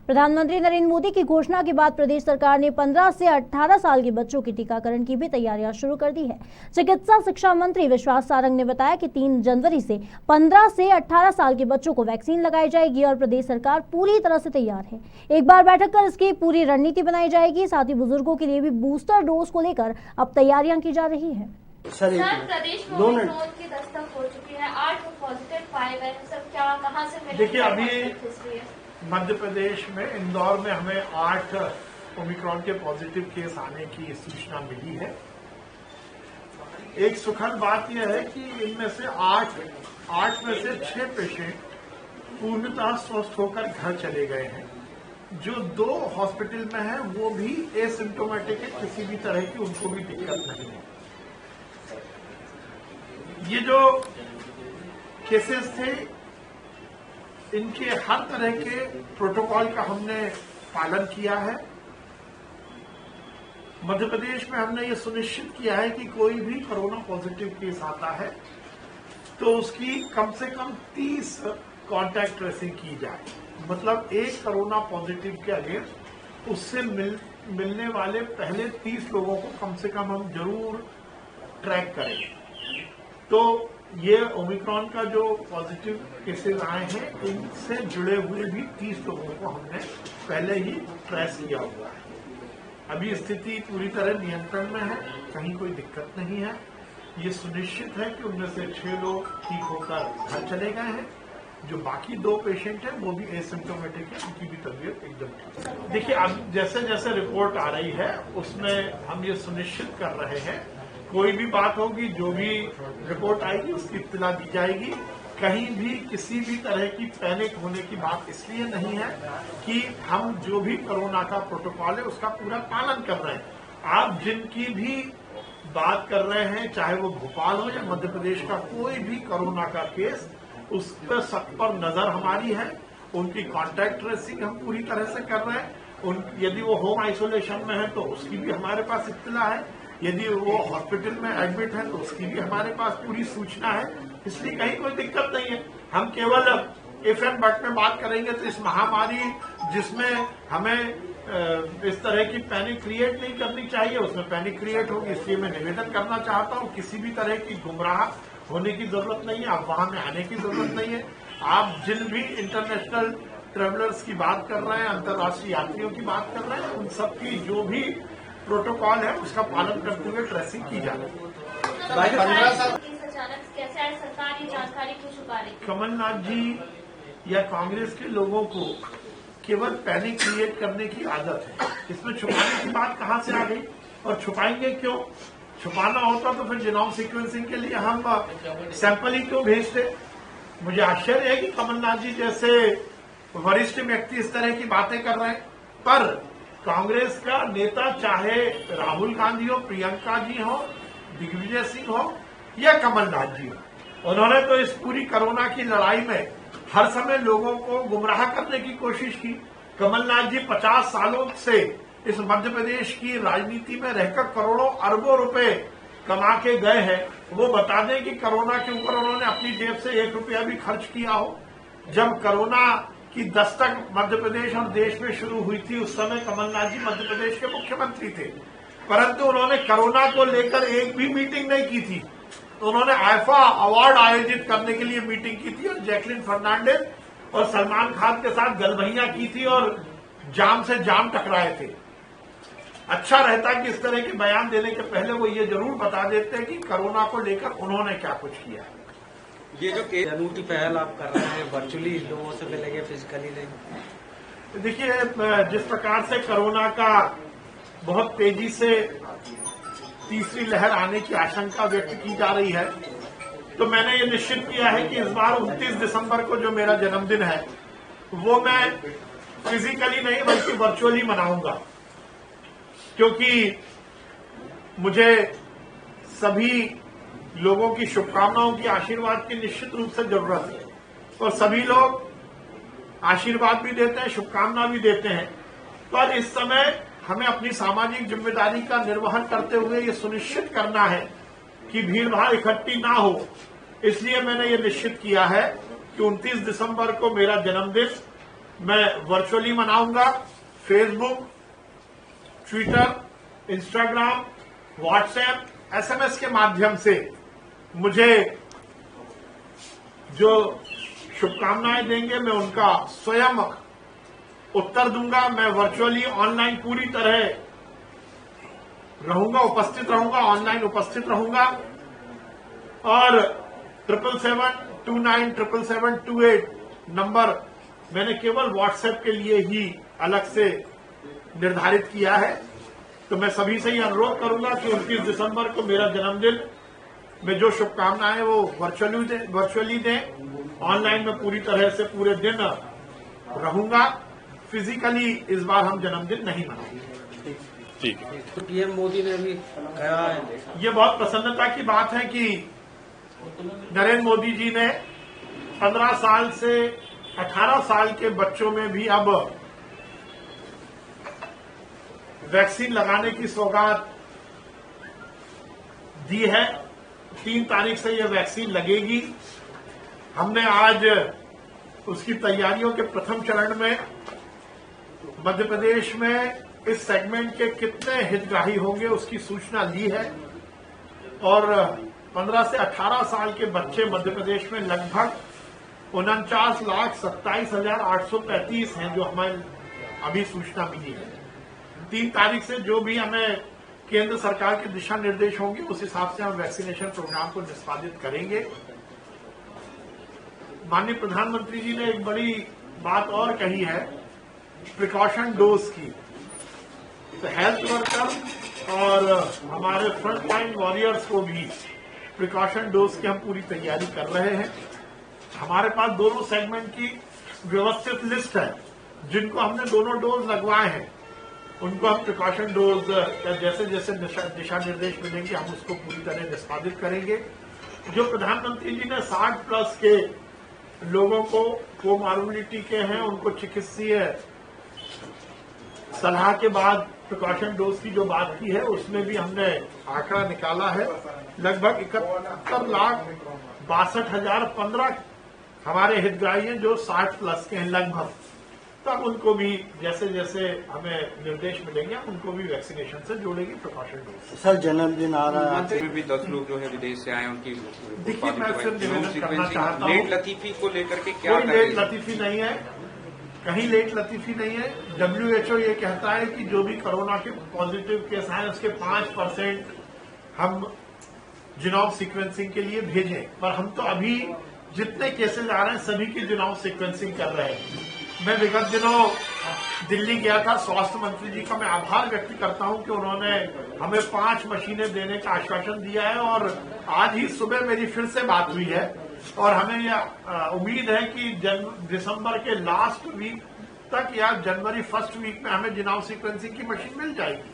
प्रधानमंत्री नरेंद्र मोदी की घोषणा के बाद प्रदेश सरकार ने 15 से 18 साल के बच्चों के टीकाकरण की भी तैयारियां शुरू कर दी है। चिकित्सा शिक्षा मंत्री विश्वास सारंग ने बताया कि 3 जनवरी से 15 से 18 साल के बच्चों को वैक्सीन लगाई जाएगी और प्रदेश सरकार पूरी तरह से तैयार है। एक बार बैठक कर इसकी पूरी रणनीति बनाई जाएगी। साथ ही बुजुर्गों के लिए भी बूस्टर डोज को लेकर अब तैयारियां की जा रही है। सर प्रदेश में ओमिक्रॉन की दस्तक हो चुकी है, 8 पॉजिटिव पाए गए हैं। सर क्या कहां से मिले? देखिए, अभी मध्य प्रदेश में इंदौर में हमें 8 ओमिक्रॉन के पॉजिटिव केस आने की सूचना मिली है। एक सुखद बात यह है कि इनमें से 8 में से 6 पेशेंट पूर्णतः स्वस्थ होकर घर चले गए हैं। जो 2 हॉस्पिटल में हैं वो भी एसिम्प्टोमेटिक है, किसी भी तरह की उनको भी दिक्कत नहीं है। ये जो केसेस थे इनके हर तरह के प्रोटोकॉल का हमने पालन किया है। मध्य प्रदेश में हमने ये सुनिश्चित किया है कि कोई भी कोरोना पॉजिटिव केस आता है तो उसकी कम से कम 30 कॉन्टैक्ट ट्रेसिंग की जाए। मतलब एक कोरोना पॉजिटिव के अगेंस्ट उससे मिलने वाले पहले 30 लोगों को कम से कम हम जरूर ट्रैक करेंगे। तो ये ओमिक्रॉन का जो पॉजिटिव केसेस आए हैं इनसे जुड़े हुए भी 30 लोगों को हमने पहले ही ट्रेस किया हुआ है। अभी स्थिति पूरी तरह नियंत्रण में है, कहीं कोई दिक्कत नहीं है। ये सुनिश्चित है कि उनमें से 6 लोग ठीक होकर घर चले गए हैं। जो बाकी 2 पेशेंट हैं वो भी एसिम्प्टोमेटिक है, उनकी भी तबीयत एकदम ठीक है। देखिए, अब जैसे जैसे रिपोर्ट आ रही है उसमें हम ये सुनिश्चित कर रहे हैं कोई भी बात होगी, जो भी रिपोर्ट आएगी उसकी इत्तला दी जाएगी। कहीं भी किसी भी तरह की पैनिक होने की बात इसलिए नहीं है कि हम जो भी कोरोना का प्रोटोकॉल है उसका पूरा पालन कर रहे हैं। आप जिनकी भी बात कर रहे हैं, चाहे वो भोपाल हो या मध्य प्रदेश का कोई भी कोरोना का केस, उस पर सब पर नजर हमारी है। उनकी कॉन्टैक्ट ट्रेसिंग हम पूरी तरह से कर रहे हैं। यदि वो होम आइसोलेशन में है तो उसकी भी हमारे पास इत्तला है। यदि वो हॉस्पिटल में एडमिट है तो उसकी भी हमारे पास पूरी सूचना है। इसलिए कहीं कोई दिक्कत नहीं है। हम केवल इफ एंड बट में बात करेंगे तो इस महामारी जिसमें हमें इस तरह की पैनिक क्रिएट नहीं करनी चाहिए, उसमें पैनिक क्रिएट होगी। इसलिए मैं निवेदन करना चाहता हूं, किसी भी तरह की गुमराह होने की जरूरत नहीं है, अफवाह में आने की जरूरत नहीं है। आप जिन भी इंटरनेशनल ट्रेवलर्स की बात कर रहे हैं, अंतर्राष्ट्रीय यात्रियों की बात कर रहे हैं, उन सबकी जो भी प्रोटोकॉल है उसका पालन करते हुए ट्रेसिंग की जा रही है। सरकार ये जानकारी क्यों छुपा रही है? कमलनाथ जी या कांग्रेस के लोगों को केवल पैनिक क्रिएट करने की आदत है। इसमें छुपाने की बात कहां से आ गई? और छुपाएंगे क्यों? छुपाना होता तो फिर जीनोम सीक्वेंसिंग के लिए हम सैंपल ही क्यों भेजते? मुझे आश्चर्य है कि कमलनाथ जी जैसे वरिष्ठ व्यक्ति इस तरह की बातें कर रहे हैं। पर कांग्रेस का नेता, चाहे राहुल गांधी हो, प्रियंका जी हो, दिग्विजय सिंह हो या कमलनाथ जी हो, उन्होंने तो इस पूरी कोरोना की लड़ाई में हर समय लोगों को गुमराह करने की कोशिश की। कमलनाथ जी 50 सालों से इस मध्य प्रदेश की राजनीति में रहकर करोड़ों अरबों रुपए कमा के गए हैं। वो बता दें कि कोरोना के ऊपर उन्होंने अपनी जेब से 1 रुपया भी खर्च किया हो। जब कोरोना की दस्तक मध्य प्रदेश और देश में शुरू हुई थी उस समय कमलनाथ जी मध्य प्रदेश के मुख्यमंत्री थे, परंतु उन्होंने कोरोना को लेकर एक भी मीटिंग नहीं की थी। तो उन्होंने आईफा अवार्ड आयोजित करने के लिए मीटिंग की थी और जैकलिन फर्नांडिस और सलमान खान के साथ गलबहियां की थी और जाम से जाम टकराए थे। अच्छा रहता कि इस तरह के बयान देने के पहले वो ये जरूर बता देते कि कोरोना को लेकर उन्होंने क्या कुछ किया है। ये जो अनूठी पहल आप कर रहे हैं, वर्चुअली लोगों से मिलेंगे, फिजिकली नहीं? देखिए, जिस प्रकार से कोरोना का बहुत तेजी से तीसरी लहर आने की आशंका व्यक्त की जा रही है, तो मैंने ये निश्चित किया है कि इस बार 29 दिसंबर को जो मेरा जन्मदिन है वो मैं फिजिकली नहीं बल्कि वर्चुअली मनाऊंगा। क्योंकि मुझे सभी लोगों की शुभकामनाओं की, आशीर्वाद की निश्चित रूप से जरूरत है और सभी लोग आशीर्वाद भी देते हैं, शुभकामना भी देते हैं। पर इस समय हमें अपनी सामाजिक जिम्मेदारी का निर्वहन करते हुए ये सुनिश्चित करना है कि भीड़ भाड़ इकट्ठी ना हो। इसलिए मैंने ये निश्चित किया है कि 29 दिसंबर को मेरा जन्मदिन मैं वर्चुअली मनाऊंगा। Facebook, Twitter, Instagram, WhatsApp, SMS के माध्यम से मुझे जो शुभकामनाएं देंगे मैं उनका स्वयं उत्तर दूंगा। मैं वर्चुअली ऑनलाइन पूरी तरह रहूंगा, उपस्थित रहूंगा, ऑनलाइन उपस्थित रहूंगा। और 7772977728 नंबर मैंने केवल व्हाट्सएप के लिए ही अलग से निर्धारित किया है। तो मैं सभी से ही अनुरोध करूंगा कि 29 दिसंबर को मेरा जन्मदिन में जो शुभकामनाएं वो वर्चुअली दें। ऑनलाइन में पूरी तरह से पूरे दिन रहूंगा। फिजिकली इस बार हम जन्मदिन नहीं मनाएंगे। ठीक है। तो पीएम मोदी ने भी कहा है, ये बहुत प्रसन्नता की बात है कि नरेंद्र मोदी जी ने 15 साल से 18 साल के बच्चों में भी अब वैक्सीन लगाने की सौगात दी है। 3 तारीख से यह वैक्सीन लगेगी। हमने आज उसकी तैयारियों के प्रथम चरण में मध्य प्रदेश में इस सेगमेंट के कितने हितग्राही होंगे उसकी सूचना ली है। और 15 से 18 साल के बच्चे मध्य प्रदेश में लगभग 49,27,835 हैं, जो हमें अभी सूचना मिली है। 3 तारीख से जो भी हमें केंद्र सरकार के दिशा निर्देश होंगे उस हिसाब से हम वैक्सीनेशन प्रोग्राम को निष्पादित करेंगे। माननीय प्रधानमंत्री जी ने एक बड़ी बात और कही है प्रिकॉशन डोज की। तो हेल्थ वर्कर और हमारे फ्रंट लाइन वॉरियर्स को भी प्रिकॉशन डोज की हम पूरी तैयारी कर रहे हैं। हमारे पास दोनों सेगमेंट की व्यवस्थित लिस्ट है। जिनको हमने दोनों डोज लगवाए हैं उनको हम प्रिकॉशन डोज जैसे जैसे दिशा निर्देश मिलेंगे हम उसको पूरी तरह निष्पादित करेंगे। जो प्रधानमंत्री जी ने 60 प्लस के लोगों को कोमॉर्बिडिटी के हैं उनको चिकित्सीय सलाह के बाद प्रिकॉशन डोज की जो बात की है उसमें भी हमने आंकड़ा निकाला है। लगभग 71,62,015 हमारे हितग्राही हैं जो 60 प्लस के हैं लगभग। तब उनको भी जैसे जैसे हमें निर्देश मिलेंगे उनको भी वैक्सीनेशन से जोड़ेंगे प्रिकॉशन डोज। सर जन्मदिन आ रहा है, में भी 10 लोग जो है विदेश से आए उनकी देखिए मैं सिर्फ निवेदन करना चाहता हूँ, लेट लतीफी को लेकर के क्या कोई लेट लतीफी नहीं है, कहीं लेट लतीफी नहीं है। WHO ये कहता है कि जो भी कोरोना के पॉजिटिव केस आए उसके 5% हम जीनोम सीक्वेंसिंग के लिए भेजें। पर हम तो अभी जितने केसेज आ रहे हैं सभी की जीनोम सीक्वेंसिंग कर रहे हैं। मैं विगत दिनों दिल्ली गया था, स्वास्थ्य मंत्री जी का मैं आभार व्यक्त करता हूं कि उन्होंने हमें 5 मशीनें देने का आश्वासन दिया है। और आज ही सुबह मेरी फिर से बात हुई है और हमें यह उम्मीद है कि दिसंबर के लास्ट वीक तक या जनवरी फर्स्ट वीक में हमें जीनोम सीक्वेंसिंग की मशीन मिल जाएगी।